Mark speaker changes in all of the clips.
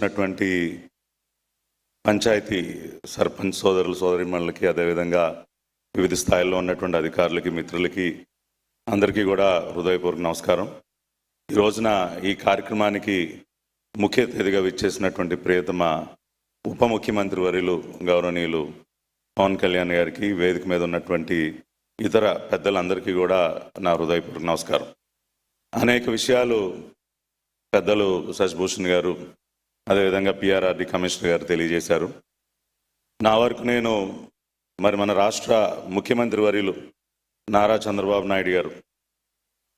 Speaker 1: ఉన్నటువంటి పంచాయతీ సర్పంచ్ సోదరులు సోదరిమణులకి, అదేవిధంగా వివిధ స్థాయిల్లో ఉన్నటువంటి అధికారులకి, మిత్రులకి అందరికీ కూడా హృదయపూర్వక నమస్కారం. ఈ రోజున ఈ కార్యక్రమానికి ముఖ్య అతిథిగా విచ్చేసినటువంటి ప్రియతమ ఉప ముఖ్యమంత్రి వర్యులు గౌరవనీయులు పవన్ కళ్యాణ్ గారికి, వేదిక మీద ఉన్నటువంటి ఇతర పెద్దలందరికీ కూడా నా హృదయపూర్వక నమస్కారం. అనేక విషయాలు పెద్దలు శశిభూషణ్ గారు, అదేవిధంగా పిఆర్ఆర్డి కమిషనర్ గారు తెలియజేశారు. నా వరకు నేను మన రాష్ట్ర ముఖ్యమంత్రి వర్యులు నారా చంద్రబాబు నాయుడు గారు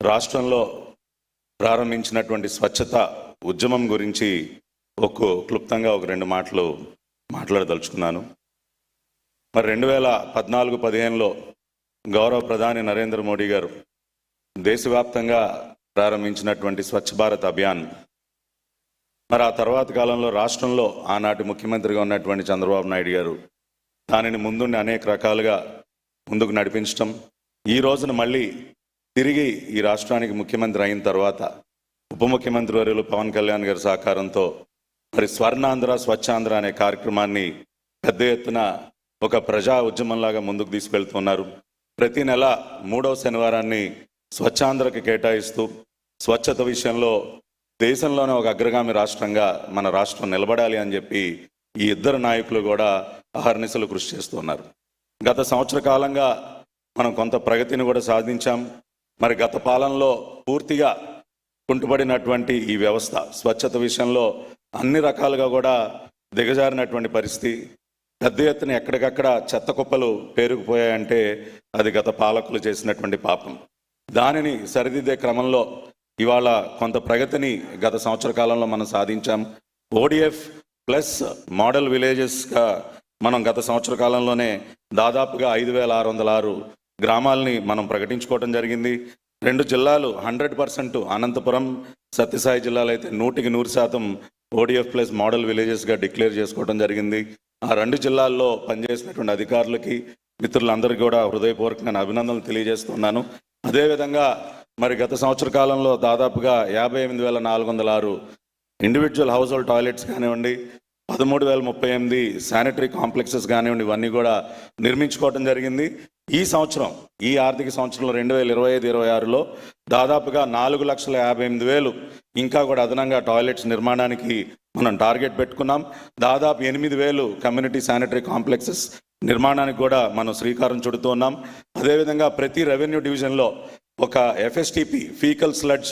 Speaker 1: రాష్ట్రంలో ప్రారంభించినటువంటి స్వచ్ఛత ఉద్యమం గురించి క్లుప్తంగా ఒక రెండు మాటలు మాట్లాడదలుచుకున్నాను. 2014-15లో గౌరవ ప్రధాని నరేంద్ర మోడీ గారు దేశవ్యాప్తంగా ప్రారంభించినటువంటి స్వచ్ఛ భారత్ అభియాన్, ఆ తర్వాత కాలంలో రాష్ట్రంలో ఆనాటి ముఖ్యమంత్రిగా ఉన్నటువంటి చంద్రబాబు నాయుడు గారు దానిని ముందుండి అనేక రకాలుగా ముందుకు నడిపించటం, ఈ రోజున మళ్ళీ తిరిగి ఈ రాష్ట్రానికి ముఖ్యమంత్రి అయిన తర్వాత ఉప ముఖ్యమంత్రి వర్యులు పవన్ కళ్యాణ్ గారి సహకారంతో స్వర్ణాంధ్ర స్వచ్ఛాంధ్ర అనే కార్యక్రమాన్ని పెద్ద ఎత్తున ఒక ప్రజా ఉద్యమంలాగా ముందుకు తీసుకెళ్తున్నారు. ప్రతి నెల 3వ శనివారాన్ని స్వచ్ఛాంధ్రకి కేటాయిస్తూ స్వచ్ఛత విషయంలో దేశంలోనే ఒక అగ్రగామి రాష్ట్రంగా మన రాష్ట్రం నిలబడాలి అని చెప్పి ఈ ఇద్దరు నాయకులు కూడా అహర్నిశలు కృషి చేస్తున్నారు. గత సంవత్సర కాలంగా మనం కొంత ప్రగతిని కూడా సాధించాం. గత పాలనలో పూర్తిగా కుంటుపడినటువంటి ఈ వ్యవస్థ స్వచ్ఛత విషయంలో అన్ని రకాలుగా కూడా దిగజారినటువంటి పరిస్థితి. పెద్ద ఎత్తున ఎక్కడికక్కడ చెత్త కుప్పలు పేరుకుపోయాయంటే అది గత పాలకులు చేసినటువంటి పాపం. దానిని సరిదిద్దే క్రమంలో ఇవాళ కొంత ప్రగతిని గత సంవత్సర కాలంలో మనం సాధించాం. ODF ప్లస్ మోడల్ విలేజెస్గా మనం గత సంవత్సర కాలంలోనే దాదాపుగా 5,606 గ్రామాలని మనం ప్రకటించుకోవడం జరిగింది. 2 జిల్లాలు 100%, అనంతపురం సత్యసాయి జిల్లాలో అయితే 100% ODF ప్లస్ మోడల్ విలేజెస్గా డిక్లేర్ చేసుకోవడం జరిగింది. ఆ 2 జిల్లాల్లో పనిచేసినటువంటి అధికారులకి, మిత్రులందరికీ కూడా హృదయపూర్వకంగా అభినందనలు తెలియజేస్తున్నాను. అదేవిధంగా గత సంవత్సర కాలంలో దాదాపుగా 58,406 ఇండివిజువల్ హౌస్ హోల్డ్ టాయిలెట్స్ కానివ్వండి, 13,038 శానిటరీ కాంప్లెక్సెస్ కానివ్వండి, ఇవన్నీ కూడా నిర్మించుకోవడం జరిగింది. ఈ సంవత్సరం, ఈ ఆర్థిక సంవత్సరంలో 2025-26లో దాదాపుగా 4,58,000 ఇంకా కూడా అదనంగా టాయిలెట్స్ నిర్మాణానికి మనం టార్గెట్ పెట్టుకున్నాం. దాదాపు 8,000 కమ్యూనిటీ శానిటరీ కాంప్లెక్సెస్ నిర్మాణానికి కూడా మనం శ్రీకారం చుడుతున్నాం. అదేవిధంగా ప్రతి రెవెన్యూ డివిజన్లో ఒక FSTP ఫీకల్ స్లడ్జ్,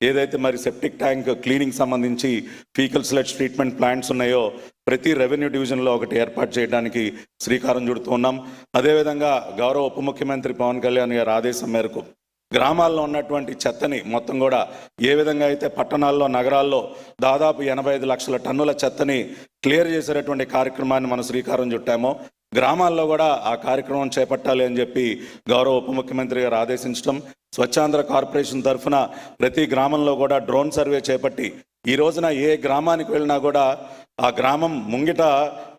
Speaker 1: ఏదైతే సెప్టిక్ ట్యాంక్ క్లీనింగ్ సంబంధించి ఫీకల్ స్లడ్జ్ ట్రీట్మెంట్ ప్లాంట్స్ ఉన్నాయో ప్రతి రెవెన్యూ డివిజన్లో ఒకటి ఏర్పాటు చేయడానికి శ్రీకారం చుడుతున్నాం. అదేవిధంగా గౌరవ ఉప ముఖ్యమంత్రి పవన్ కళ్యాణ్ గారి ఆదేశం మేరకు గ్రామాల్లో ఉన్నటువంటి చెత్తని మొత్తం కూడా ఏ విధంగా అయితే పట్టణాల్లో, నగరాల్లో దాదాపు 85 లక్షల టన్నుల చెత్తని క్లియర్ చేసేటటువంటి కార్యక్రమాన్ని మనం శ్రీకారం చుట్టామో, గ్రామాల్లో కూడా ఆ కార్యక్రమం చేపట్టాలి అని చెప్పి గౌరవ ఉప ముఖ్యమంత్రి గారు ఆదేశించడం, స్వచ్ఛాంధ్ర కార్పొరేషన్ తరఫున ప్రతి గ్రామంలో కూడా డ్రోన్ సర్వే చేపట్టి ఈ రోజున ఏ గ్రామానికి వెళ్ళినా కూడా ఆ గ్రామం ముంగిట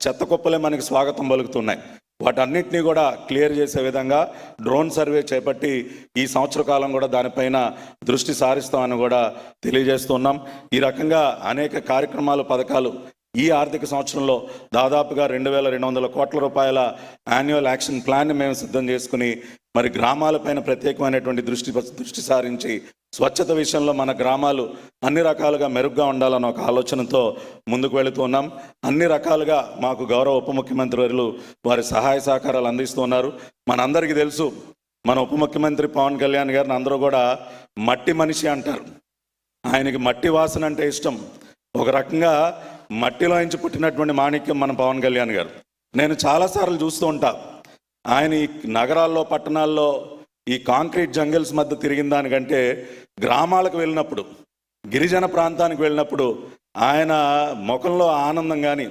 Speaker 1: చెత్త కుప్పలే మనకి స్వాగతం పలుకుతున్నాయి. వాటన్నిటినీ కూడా క్లియర్ చేసే విధంగా డ్రోన్ సర్వే చేపట్టి ఈ సంవత్సర కాలం కూడా దానిపైన దృష్టి సారిస్తామని కూడా తెలియజేస్తున్నాం. ఈ రకంగా అనేక కార్యక్రమాలు, పథకాలు ఈ ఆర్థిక సంవత్సరంలో దాదాపుగా 2,200 కోట్ల రూపాయల యాన్యువల్ యాక్షన్ ప్లాన్ని మేము సిద్ధం చేసుకుని గ్రామాలపైన ప్రత్యేకమైనటువంటి దృష్టి సారించి స్వచ్ఛత విషయంలో మన గ్రామాలు అన్ని రకాలుగా మెరుగ్గా ఉండాలన్న ఒక ఆలోచనతో ముందుకు వెళుతున్నాం. అన్ని రకాలుగా మాకు గౌరవ ఉప ముఖ్యమంత్రి వర్యులు వారి సహాయ సహకారాలు అందిస్తున్నారు. మనందరికీ తెలుసు, మన ఉప ముఖ్యమంత్రి పవన్ కళ్యాణ్ గారిని అందరూ కూడా మట్టి మనిషి అంటారు. ఆయనకి మట్టి వాసన అంటే ఇష్టం. ఒక రకంగా మట్టిలో నుంచి పుట్టినటువంటి మాణిక్యం మన పవన్ కళ్యాణ్ గారు. నేను చాలాసార్లు చూస్తూ ఉంటా, ఆయన ఈ నగరాల్లో, పట్టణాల్లో ఈ కాంక్రీట్ జంగిల్స్ మధ్య తిరిగిన దానికంటే గ్రామాలకు వెళ్ళినప్పుడు, గిరిజన ప్రాంతానికి వెళ్ళినప్పుడు ఆయన ముఖంలో ఆనందం కానీ,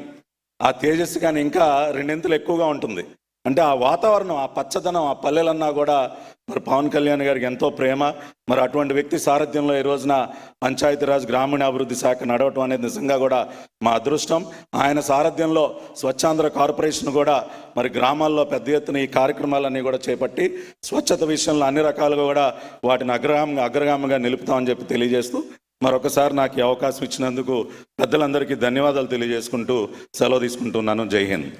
Speaker 1: ఆ తేజస్సు కానీ ఇంకా 2 ఇంతలు ఎక్కువగా ఉంటుంది. అంటే ఆ వాతావరణం, ఆ పచ్చదనం, ఆ పల్లెలన్నా కూడా పవన్ కళ్యాణ్ గారికి ఎంతో ప్రేమ. అటువంటి వ్యక్తి సారథ్యంలో ఈ రోజున పంచాయతీరాజ్ గ్రామీణాభివృద్ధి శాఖ నడవటం అనేది నిజంగా కూడా మా అదృష్టం. ఆయన సారథ్యంలో స్వచ్ఛాంధ్ర కార్పొరేషన్ కూడా గ్రామాల్లో పెద్ద ఎత్తున ఈ కార్యక్రమాలన్నీ కూడా చేపట్టి స్వచ్ఛత విషయంలో అన్ని రకాలుగా కూడా వాటిని అగ్రగామిగా నిలుపుతామని చెప్పి తెలియజేస్తూ మరొకసారి నాకు ఈ అవకాశం ఇచ్చినందుకు పెద్దలందరికీ ధన్యవాదాలు తెలియజేసుకుంటూ సెలవు తీసుకుంటున్నాను. జై హింద్.